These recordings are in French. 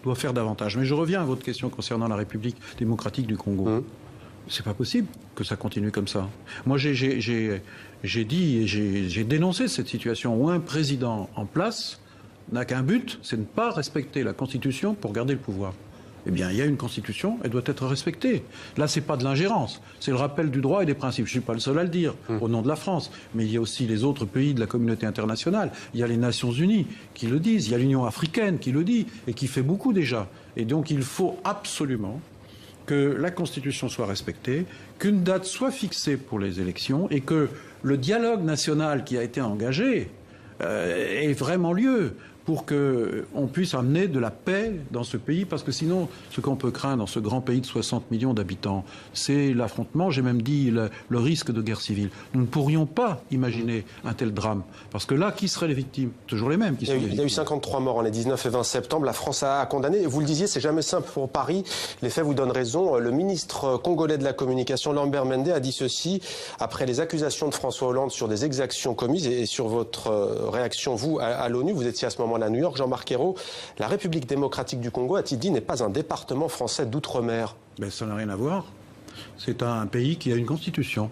doit faire davantage. Mais je reviens à votre question concernant la République démocratique du Congo. C'est pas possible que ça continue comme ça. Moi, j'ai dit et j'ai dénoncé cette situation où un président en place n'a qu'un but, c'est de ne pas respecter la Constitution pour garder le pouvoir. Eh bien, il y a une Constitution, elle doit être respectée. Là, c'est pas de l'ingérence, c'est le rappel du droit et des principes. Je suis pas le seul à le dire, au nom de la France. Mais il y a aussi les autres pays de la communauté internationale. Il y a les Nations Unies qui le disent. Il y a l'Union africaine qui le dit et qui fait beaucoup déjà. Et donc, il faut absolument que la Constitution soit respectée, qu'une date soit fixée pour les élections et que le dialogue national qui a été engagé ait vraiment lieu pour qu'on puisse amener de la paix dans ce pays, parce que sinon, ce qu'on peut craindre dans ce grand pays de 60 millions d'habitants, c'est l'affrontement, j'ai même dit le risque de guerre civile. Nous ne pourrions pas imaginer un tel drame, parce que là, qui seraient les victimes? Toujours les mêmes qui sont les victimes. Il y a eu 53 morts les 19 et 20 septembre, la France a condamné, vous le disiez, c'est jamais simple pour Paris, les faits vous donnent raison. Le ministre congolais de la communication, Lambert Mende, a dit ceci, après les accusations de François Hollande sur des exactions commises, et sur votre réaction, vous, à l'ONU, vous étiez à ce moment à New York, Jean-Marc Ayrault, la République démocratique du Congo, a-t-il dit, n'est pas un département français d'outre-mer? Ben, ça n'a rien à voir. C'est un pays qui a une constitution.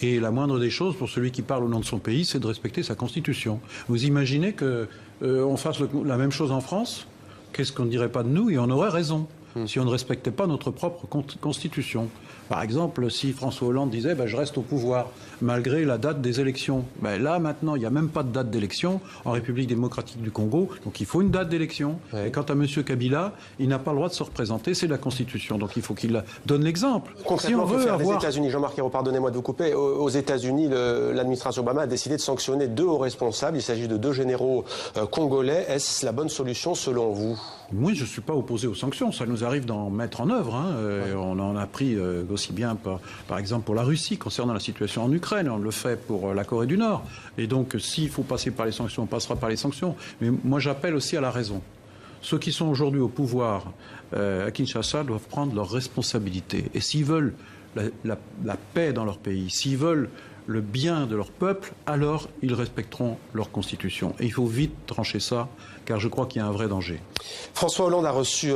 Et la moindre des choses, pour celui qui parle au nom de son pays, c'est de respecter sa constitution. Vous imaginez qu'on fasse la même chose en France? Qu'est-ce qu'on ne dirait pas de nous? Et on aurait raison, si on ne respectait pas notre propre constitution. Par exemple, si François Hollande disait je reste au pouvoir malgré la date des élections. Là, maintenant, il n'y a même pas de date d'élection en République démocratique du Congo. Donc il faut une date d'élection. Ouais. Et quant à M. Kabila, il n'a pas le droit de se représenter, c'est la Constitution. Donc il faut qu'il donne l'exemple. Concrètement, si on veut les États-Unis, Jean-Marc Ayrault, pardonnez-moi de vous couper, aux États-Unis, l'administration Obama a décidé de sanctionner 2 hauts responsables. Il s'agit de 2 généraux congolais. Est-ce la bonne solution selon vous? Moi, je ne suis pas opposé aux sanctions. Ça nous arrive d'en mettre en œuvre. On en a pris aussi bien, par exemple, pour la Russie, concernant la situation en Ukraine. On le fait pour la Corée du Nord. Et donc, s'il faut passer par les sanctions, on passera par les sanctions. Mais moi, j'appelle aussi à la raison. Ceux qui sont aujourd'hui au pouvoir à Kinshasa doivent prendre leurs responsabilités. Et s'ils veulent la paix dans leur pays, s'ils veulent le bien de leur peuple, alors ils respecteront leur constitution. Et il faut vite trancher ça, car je crois qu'il y a un vrai danger. François Hollande a reçu